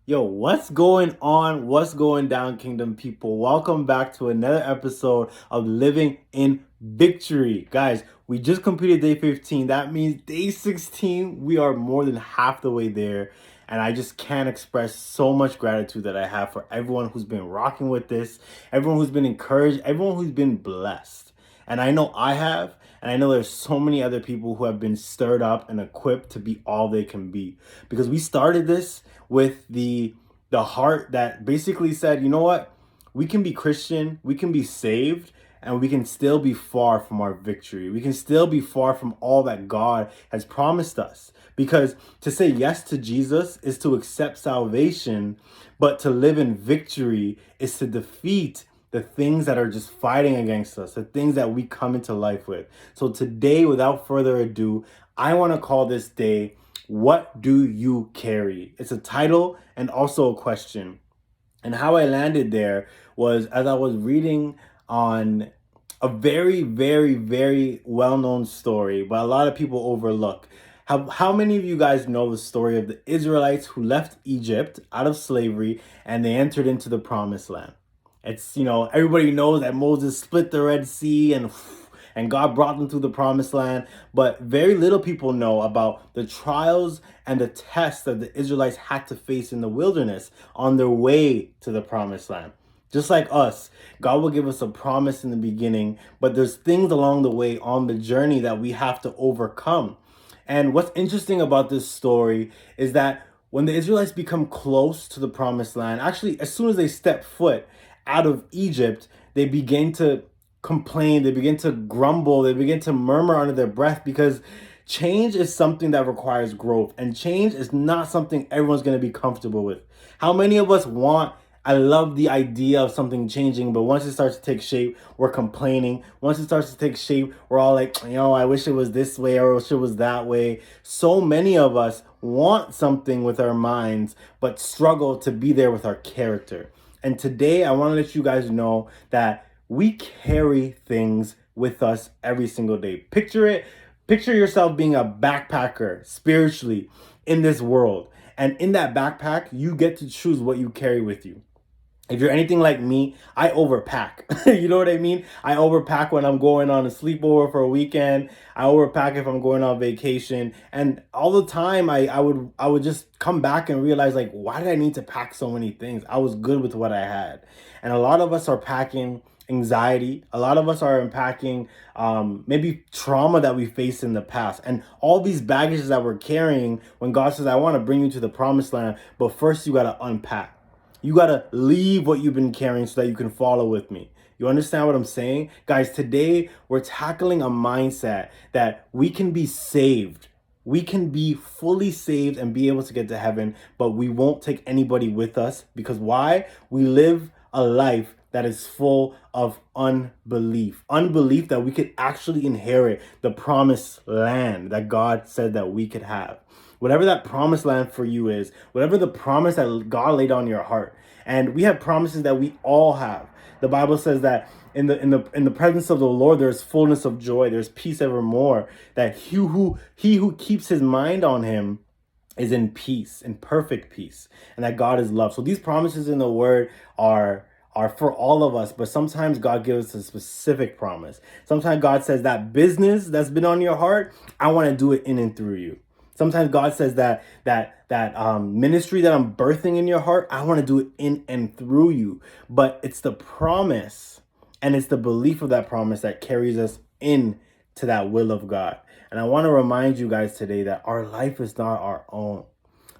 Yo, what's going on? What's going down, Kingdom people? Welcome back to another episode of Living in Victory. Guys, we just completed day 15. That means day 16, we are more than half the way there. And I just can't express so much gratitude that I have for everyone who's been rocking with this, everyone who's been encouraged, everyone who's been blessed. And I know I have, and I know there's so many other people who have been stirred up and equipped to be all they can be. Because we started this with the heart that basically said, you know what? We can be Christian, we can be saved, and we can still be far from our victory. We can still be far from all that God has promised us. Because to say yes to Jesus is to accept salvation, but to live in victory is to defeat the things that are just fighting against us, the things that we come into life with. So today, without further ado, I want to call this day, What Do You Carry? It's a title and also a question. And how I landed there was as I was reading on a very, very, very well-known story, but a lot of people overlook. How many of you guys know the story of the Israelites who left Egypt out of slavery and they entered into the promised land? It's, everybody knows that Moses split the Red Sea and God brought them through the promised land. But very little people know about the trials and the tests that the Israelites had to face in the wilderness on their way to the promised land. Just like us, God will give us a promise in the beginning, but there's things along the way on the journey that we have to overcome. And what's interesting about this story is that when the Israelites become close to the promised land, actually, as soon as they step foot out of Egypt, they begin to complain, they begin to grumble, they begin to murmur under their breath because change is something that requires growth, and change is not something everyone's going to be comfortable with. How many of us I love the idea of something changing, but once it starts to take shape, we're complaining. Once it starts to take shape, we're all like, I wish it was this way or I wish it was that way. So many of us want something with our minds, but struggle to be there with our character. And today I want to let you guys know that we carry things with us every single day. Picture yourself being a backpacker spiritually in this world. And in that backpack, you get to choose what you carry with you. If you're anything like me, I overpack. You know what I mean? I overpack when I'm going on a sleepover for a weekend. I overpack if I'm going on vacation. And all the time I would just come back and realize, like, why did I need to pack so many things? I was good with what I had. And a lot of us are packing anxiety. A lot of us are unpacking maybe trauma that we faced in the past. And all these baggages that we're carrying when God says, I want to bring you to the promised land, but first you got to unpack. You got to leave what you've been carrying so that you can follow with me. You understand what I'm saying? Guys, today we're tackling a mindset that we can be saved. We can be fully saved and be able to get to heaven, but we won't take anybody with us because why? We live a life that is full of unbelief. Unbelief that we could actually inherit the promised land that God said that we could have. Whatever that promised land for you is, whatever the promise that God laid on your heart. And we have promises that we all have. The Bible says that in the presence of the Lord there's fullness of joy, there's peace evermore. That he who keeps his mind on him is in peace, in perfect peace, and that God is love. So these promises in the word are for all of us, but sometimes God gives us a specific promise. Sometimes God says that business that's been on your heart, I want to do it in and through you. Sometimes God says that ministry that I'm birthing in your heart, I want to do it in and through you. But it's the promise and it's the belief of that promise that carries us in to that will of God. And I want to remind you guys today that our life is not our own.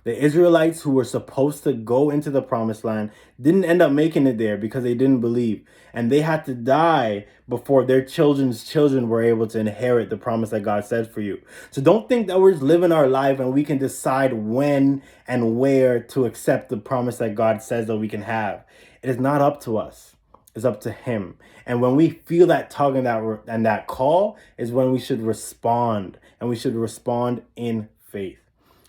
The Israelites who were supposed to go into the promised land didn't end up making it there because they didn't believe. And they had to die before their children's children were able to inherit the promise that God said for you. So don't think that we're just living our life and we can decide when and where to accept the promise that God says that we can have. It is not up to us. It's up to him. And when we feel that tug and that call is when we should respond. And we should respond in faith.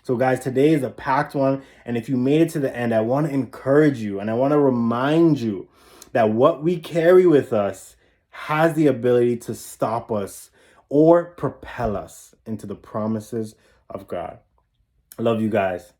So guys, today is a packed one. And if you made it to the end, I want to encourage you and I want to remind you that what we carry with us has the ability to stop us or propel us into the promises of God. I love you guys.